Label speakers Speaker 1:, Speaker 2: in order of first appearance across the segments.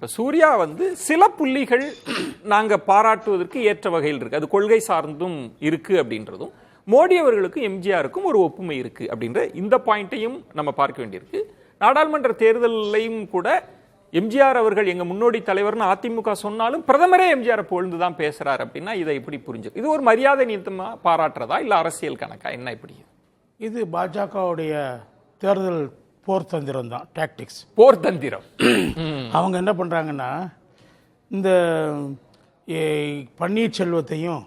Speaker 1: இப்போ சூர்யா சில புள்ளிகள் நாங்கள் பாராட்டுவதற்கு ஏற்ற வகையில் இருக்கு, அது கொள்கை சார்ந்தும் இருக்கு அப்படின்றதும், மோடி அவர்களுக்கும் எம்ஜிஆருக்கும் ஒரு ஒப்புமை இருக்கு அப்படின்ற இந்த பாயிண்ட்டையும் நம்ம பார்க்க வேண்டியிருக்கு. நாடாளுமன்ற தேர்தலையும் கூட எம்ஜிஆர் அவர்கள் எங்க முன்னோடி தலைவர்னு அதிமுக சொன்னாலும் பிரதமரே எம்ஜிஆரை புகழ்ந்துதான் பேசுறாரு அப்படின்னா இதை எப்படி புரிஞ்சு? இது ஒரு மரியாதை நிமித்தமா பாராட்டுறதா இல்ல அரசியல் கணக்கா என்ன? இப்படி
Speaker 2: இது பாஜகவுடைய தேர்தல் போர் தந்திரம் தான், டாக்டிக்ஸ்,
Speaker 1: போர் தந்திரம்.
Speaker 2: அவங்க என்ன பண்ணுறாங்கன்னா, இந்த பன்னீர்செல்வத்தையும்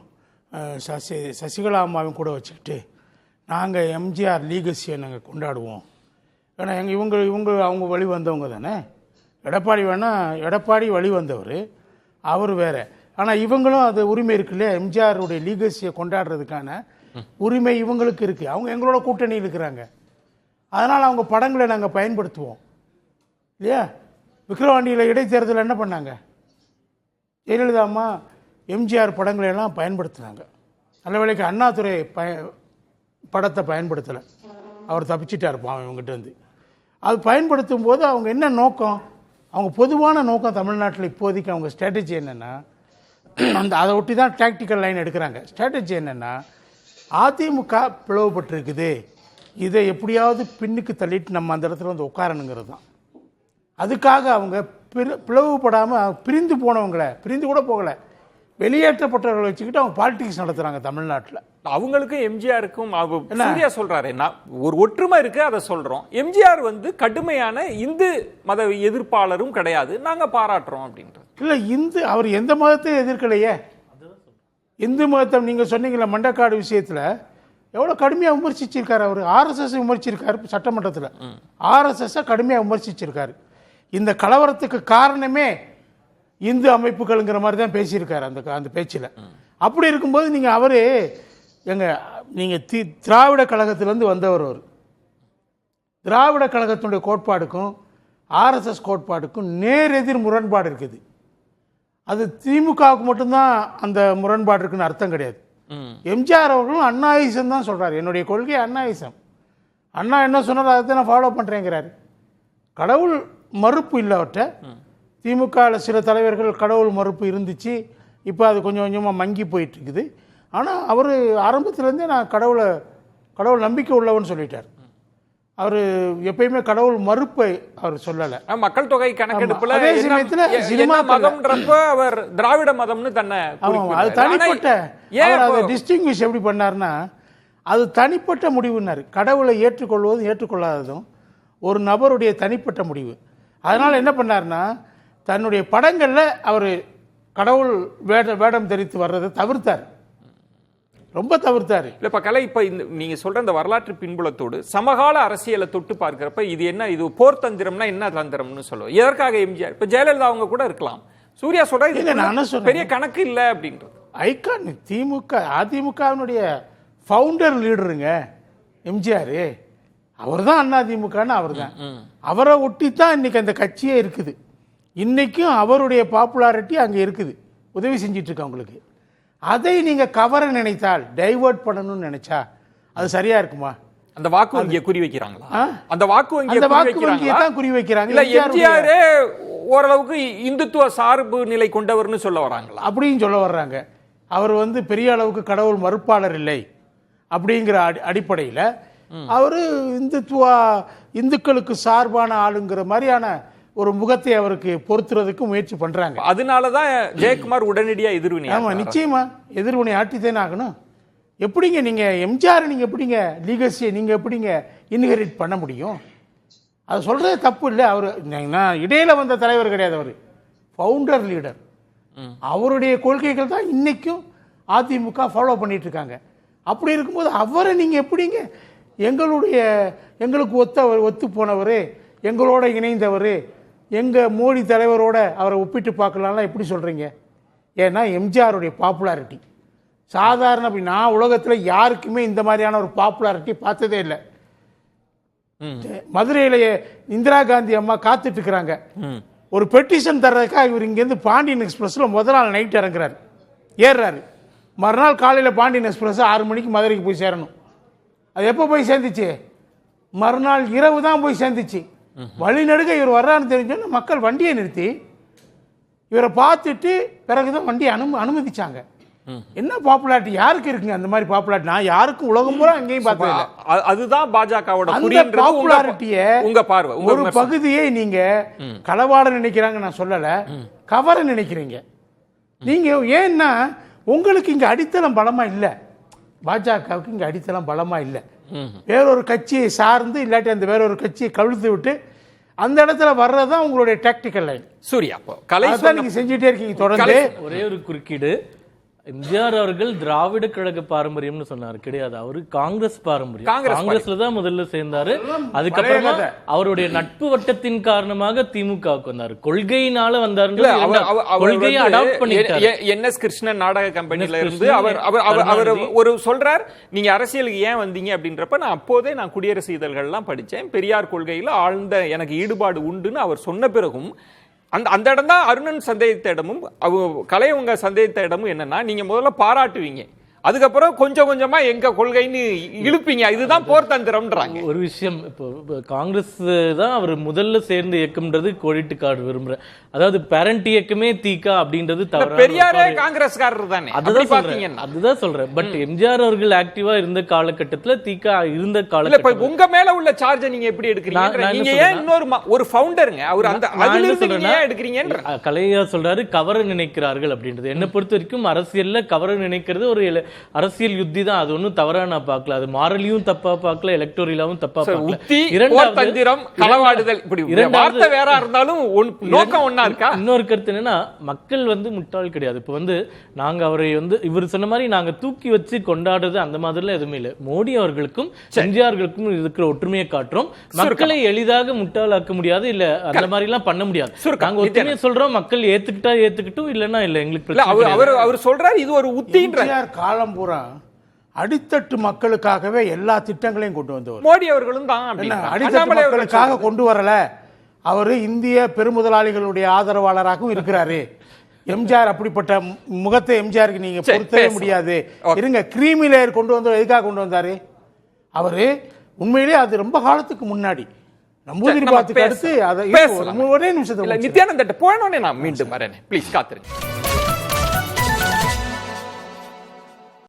Speaker 2: சசிகலா அம்மாவையும் கூட வச்சுக்கிட்டு நாங்கள் எம்ஜிஆர் லீகசியை நாங்கள் கொண்டாடுவோம். ஏன்னா அவங்க வழி வந்தவங்க தானே. எடப்பாடி வழி வந்தவர், அவர் வேற. ஆனால் இவங்களும் அது உரிமை இருக்கு இல்லையா, எம்ஜிஆருடைய லீகசியை கொண்டாடுறதுக்கான உரிமை இவங்களுக்கு இருக்குது. அவங்க எங்களோட கூட்டணியில் இருக்கிறாங்க, அதனால் அவங்க படங்களை நாங்கள் பயன்படுத்துவோம் இல்லையா. விக்கிரவாண்டியில் இடைத்தேர்தல் என்ன பண்ணாங்க, ஜெயலலிதா அம்மா எம்ஜிஆர் படங்களை எல்லாம் பயன்படுத்தினாங்க. நல்ல வேளைக்கு அண்ணாதுரை படத்தை பயன்படுத்தலை, அவர் தப்பிச்சிட்டார் பாவம் இவங்ககிட்ட. அது பயன்படுத்தும் போது அவங்க என்ன நோக்கம், அவங்க பொதுவான நோக்கம் தமிழ்நாட்டில் இப்போதைக்கு அவங்க ஸ்ட்ராட்டஜி என்னென்னா, அதை ஒட்டி தான் டாக்டிக்கல் லைன் எடுக்கிறாங்க. ஸ்ட்ராட்டஜி என்னென்னா, அதிமுக பிளவுபட்டிருக்குது, இதை எப்படியாவது பின்னுக்கு தள்ளிட்டு நம்ம அந்த இடத்துல உட்காரணுங்கிறது தான். அதுக்காக அவங்க பிளவுபடாமல் பிரிந்து போனவங்களை, பிரிந்து கூட போகலை, வெளியேற்றப்பட்டவர்களை வச்சுக்கிட்டு அவங்க பாலிடிக்ஸ் நடத்துகிறாங்க தமிழ்நாட்டில்.
Speaker 1: அவங்களுக்கும் எம்ஜிஆருக்கும் என்ன சொல்றாரு, ஒரு ஒற்றுமை இருக்கு, அதை சொல்றோம். எம்ஜிஆர் கடுமையான இந்து மத எதிர்ப்பாளரும் கிடையாது, நாங்க பாராட்டுறோம் அப்படின்றது
Speaker 2: இல்லை. அவர் எந்த மதத்தையும் எதிர்க்கலையே. இந்து மதத்தை நீங்கள் சொன்னீங்களா மண்டக்காடு விஷயத்தில் எவ்வளோ கடுமையாக விமர்சிச்சிருக்காரு அவர். ஆர்எஸ்எஸ் விமர்சிச்சிருக்காரு சட்டமன்றத்தில், ஆர்எஸ்எஸ் கடுமையாக விமர்சிச்சிருக்காரு. இந்த கலவரத்துக்கு காரணமே இந்து அமைப்புகள்ங்கிற மாதிரி தான் பேசியிருக்காரு அந்த பேச்சில். அப்படி இருக்கும்போது நீங்கள் நீங்கள் திராவிட கழகத்திலேருந்து வந்தவர். அவர் திராவிட கழகத்தினுடைய கோட்பாடுக்கும் ஆர்எஸ்எஸ் கோட்பாடுக்கும் நேரெதிர் முரண்பாடு இருக்குது. அது திமுகவுக்கு மட்டும்தான் அந்த முரண்பாடு இருக்குன்னு அர்த்தம் கிடையாது. எம்ஜிஆர் அவர்களும் அண்ணாயிசம் தான் சொல்கிறார், என்னுடைய கொள்கை அண்ணாயிசம். அண்ணா என்ன சொன்னார் அதை தான் நான் ஃபாலோ பண்ணுறேங்கிறாரு. கடவுள் மறுப்பு இல்லை அவர்கிட்ட. திமுகவில் சில தலைவர்கள் கடவுள் மறுப்பு இருந்துச்சு, இப்போ அது கொஞ்சம் கொஞ்சமாக மங்கி போயிட்டுருக்குது. ஆனால் அவர் ஆரம்பத்துலேருந்தே நான் கடவுள் நம்பிக்கை உள்ளவன்னு சொல்லிட்டார். அவர் எப்பயுமே கடவுள் மறுப்பை அவர் சொல்லலை.
Speaker 1: மக்கள் தொகை கணக்கெடுப்புல
Speaker 2: அதே சமயத்தில் சினிமா
Speaker 1: மதம்ன்றப்ப அவர் திராவிட மதம்னு தன்னை
Speaker 2: அது தனிப்பட்ட அதை டிஸ்டிங்விஷ் எப்படி பண்ணார்னா, அது தனிப்பட்ட முடிவுன்னாரு. கடவுளை ஏற்றுக்கொள்வதும் ஏற்றுக்கொள்ளாததும் ஒரு நபருடைய தனிப்பட்ட முடிவு. அதனால் என்ன பண்ணார்னா, தன்னுடைய படங்களில் அவர் கடவுள் வேடம் தெரிவித்து வர்றதை தவிர்த்தார், ரொம்ப தவிர்த்தாரு.
Speaker 1: இல்லை இப்போ கலை, இப்போ நீங்கள் சொல்கிற இந்த வரலாற்று பின்புலத்தோடு சமகால அரசியலை தொட்டு பார்க்குறப்ப இது என்ன, இது போர் தந்திரம்னா என்ன தந்திரம்னு சொல்லுவோம். எதற்காக எம்ஜிஆர், இப்போ ஜெயலலிதா அவங்க கூட இருக்கலாம், சூர்யா சொல்ற இது பெரிய கணக்கு இல்லை அப்படின்றது.
Speaker 2: ஐகான் அதிமுகவினுடைய ஃபவுண்டர் லீடருங்க எம்ஜிஆர். அவர் தான் அதிமுகன்னு அவர் தான். அவரை ஒட்டி தான் இன்னைக்கு அந்த கட்சியே இருக்குது. இன்னைக்கும் அவருடைய பாப்புலாரிட்டி அங்கே இருக்குது, உதவி செஞ்சிட்டு இருக்கு அவங்களுக்கு. அதை நீங்க கவர நினைத்தால், டைவர்ட் பண்ணணும்னு நினைச்சா அது சரியா இருக்குமா?
Speaker 1: அந்த வாக்கு வங்கியை குறி வைக்கிறாங்களா? அந்த வாக்கு வங்கியை
Speaker 2: தான் குறி வைக்கிறாங்க.
Speaker 1: இல்ல எம்ஜிஆர் ஓரளவுக்கு இந்துத்துவ சார்பு நிலை கொண்டவர்னு சொல்ல வராங்களா?
Speaker 2: அப்படின்னு சொல்ல வர்றாங்க. அவர் பெரிய அளவுக்கு கடவுள் மறுப்பாளர் இல்லை அப்படிங்கிற அடிப்படையில் அவர் இந்துக்களுக்கு சார்பான ஆளுங்கிற மாதிரியான ஒரு முகத்தை அவருக்கு பொறுத்துறதுக்கு முயற்சி பண்றாங்க.
Speaker 1: அதனாலதான் ஜெயக்குமார் உடனடியா எதிர்வினை.
Speaker 2: ஆமா, நிச்சயமா எதிர்வினை ஆட்டித்தேன் ஆகணும். எப்படிங்க நீங்க எம்ஜிஆர் நீங்க எப்படிங்க லீகசியை நீங்க எப்படிங்க இன்ஹெரிட் பண்ண முடியும்? அது சொல்றதே தப்பு இல்லை. அவர் இடையில வந்த தலைவர் கிடையாது, அவர் ஃபவுண்டர் லீடர். அவருடைய கொள்கைகள் தான் இன்னைக்கும் அதிமுக ஃபாலோ பண்ணிட்டு இருக்காங்க. அப்படி இருக்கும்போது அவரை நீங்க எப்படிங்க எங்களுக்கு ஒத்து போனவர், எங்களோட இணைந்தவர், எங்கள் மோடி தலைவரோட அவரை ஒப்பிட்டு பார்க்கலாம்லாம் எப்படி சொல்கிறீங்க? ஏன்னா எம்ஜிஆருடைய பாப்புலாரிட்டி சாதாரண, நான் உலகத்தில் யாருக்குமே இந்த மாதிரியான ஒரு பாப்புலாரிட்டி பார்த்ததே இல்லை. மதுரையிலேயே இந்திரா காந்தி அம்மா காத்துட்டு இருக்கிறாங்க ஒரு பெட்டிஷன் தர்றதுக்காக. இவர் இங்கேருந்து பாண்டியன் எக்ஸ்பிரஸில் முதல் நாள் நைட் ஏறுறாரு. மறுநாள் காலையில் பாண்டியன் எக்ஸ்பிரஸ் 6 மணிக்கு மதுரைக்கு போய் சேரணும். அது எப்போ போய் சேர்ந்துச்சு? மறுநாள் இரவு தான் போய் சேர்ந்துச்சு. வழிநடுக இவர் வர்றான்னு தெரிஞ்சோன்னா மக்கள் வண்டியை நிறுத்தி இவரை பார்த்துட்டு பிறகுதான் வண்டி அனுமதிச்சாங்க. என்ன பாப்புலாரிட்டி யாருக்கு இருக்குங்க அந்த மாதிரி பாப்புலாரிட்டி? நான் யாருக்கும் உலகம் பூரா எங்கேயும் பார்த்ததில்ல.
Speaker 1: அதுதான் பாஜகவோட
Speaker 2: அந்த பாப்புலாரிட்டியை
Speaker 1: உங்க பார்வை,
Speaker 2: ஒரு பகுதியை நீங்க களவாட நினைக்கிறாங்க, நான் சொல்லல, கவர நினைக்கிறீங்க நீங்க. ஏன்னா உங்களுக்கு இங்க அடித்தளம் பலமா இல்ல, பாஜகவுக்கு இங்க அடித்தளம் பலமா இல்ல. வேறொரு கட்சியை சார்ந்து இல்லாட்டி அந்த வேறொரு கட்சியை கவிழ்த்து விட்டு அந்த இடத்துல வர்றதுதான் உங்களுடைய டாக்டிக்கல் லைன்.
Speaker 1: சூர்யா,
Speaker 2: நீங்க செஞ்சுட்டே இருக்கீங்க தொடர்ந்து.
Speaker 3: ஒரே ஒரு குறுக்கீடு, எம்ஜிஆர் அவர்கள் திராவிட கழக பாரம்பரியம்னு சொன்னாரு, கிடையாது. அவரு காங்கிரஸ் பாரம்பரியம். காங்கிரஸ்ல தான் முதல்ல சேர்ந்தாரு. அதுக்கப்புறமா அவருடைய நட்பு வட்டத்தின் காரணமாக திமுகவுக்கு வந்தாரு. கொள்கையினால வந்தாரு, கொள்கையை அடாப்ட் பண்ணிட்டாரு.
Speaker 1: NS கிருஷ்ணன் நாடக கம்பெனில இருந்து அவர் ஒரு சொல்றார், நீங்க அரசியலுக்கு ஏன் வந்தீங்க அப்படின்றப்ப நான் அப்போதே நான் குடியரசு இதழ்கள்லாம் படிச்சேன், பெரியார் கொள்கையில ஆழ்ந்த எனக்கு ஈடுபாடு உண்டுன்னு அவர் சொன்ன பிறகும் அந்த இடம் தான் அருணன் சந்தேகத்த இடமும் கலையவங்க சந்தேகத்த இடமும் என்னன்னா, நீங்க முதல்ல பாராட்டுவீங்க, அதுக்கப்புறம் கொஞ்சம் கொஞ்சமா எங்க கொள்கைன்னு இழுப்பீங்க. இதுதான் போர் தந்திரம்ன்றாங்க.
Speaker 3: ஒரு விஷயம், இப்போ காங்கிரஸ் தான் அவர் முதல்ல சேர்ந்து இயக்கம்ன்றது கோடிட்டு கார்டு விரும்புற, அதாவது பேரண்ட் இயக்கமே தீகா அப்படின்றது தவறு.
Speaker 1: பெரியாரே காங்கிரஸ்காரர் தானே,
Speaker 3: அதுதான் சொல்றேன். பட் எம்ஜிஆர் அவர்கள் ஆக்டிவா இருந்த காலகட்டத்துல தீகா இருந்த காலகட்டத்துல
Speaker 1: உங்க மேல உள்ள சார்ஜை நீங்க எப்படி எடுக்கிறீங்க? நீங்க ஏன் இன்னொரு ஒரு ஃபவுண்டருங்க அவர், அந்த அதுல இருந்து நீங்க ஏன் எடுக்கிறீங்க?
Speaker 3: கலையா சொல்றாரு கவர நினைக்கிறார்கள் அப்படின்றது. என்ன பொறுத்த வரைக்கும் அரசியல்ல கவர நினைக்கிறது ஒரு அரசியல் யுத்தி தான். அது ஒன்றும் தவறா நான் பார்க்கல. அது மாரலியும் தப்பா பார்க்கல, எலக்டோரியலாவும் தப்பா பார்க்கல.
Speaker 1: வார்த்தை வேற இருந்தாலும் நோக்கம் ஒண்ணா இருக்கா?
Speaker 3: இன்னொரு கருத்து என்னன்னா, மக்கள் முட்டாள் கிடையாது. இப்ப நாங்க அவரை இவர் சொன்ன மாதிரி நாங்க தூக்கி வச்சு கொண்டாடுறது அந்த மாதிரிலாம் எதுவுமே இல்லை. மோடி அவர்களுக்கும் எம்ஜிஆர்களுக்கும் இருக்கிற ஒற்றுமையை காட்டுறோம். மக்களை எளிதாக முட்டாளாக்க முடியாது, இல்ல அந்த மாதிரி எல்லாம் பண்ண முடியாது. நாங்க ஒற்றுமையை சொல்றோம், மக்கள் ஏத்துக்கிட்டா ஏத்துக்கிட்டும், இல்லன்னா இல்ல எங்களுக்கு.
Speaker 1: அவர் சொல்றாரு இது ஒரு உத்தின்ற
Speaker 2: காலம் பூரா அடித்தட்டு மக்களுக்காகவே எல்லா திட்டங்களையும் கொண்டு வந்தவர்
Speaker 1: மோடி அவர்களும் தான்.
Speaker 2: அடித்தட்டு மக்களுக்காக கொண்டு வரல, அவரு இந்திய பெருமுதலாளிகளுடைய ஆதரவாளராகவும் இருக்கிறாரு. எம்ஜிஆர் அப்படிப்பட்ட முகத்தை எம்ஜிஆருக்கு நீங்க பொருத்தவே முடியாது. இருங்க, கிரீமி லேயர் கொண்டு வந்து எதுக்காக கொண்டு வந்தாரு அவரு? உண்மையிலே அது ரொம்ப காலத்துக்கு முன்னாடி நம்பூதிரி பாத்துக்கு அடுத்து அதை ஒரே நிமிஷத்துல
Speaker 1: நித்யானந்த போனோடனே நான் மீண்டும் வரேன். ப்ளீஸ் காத்துருங்க.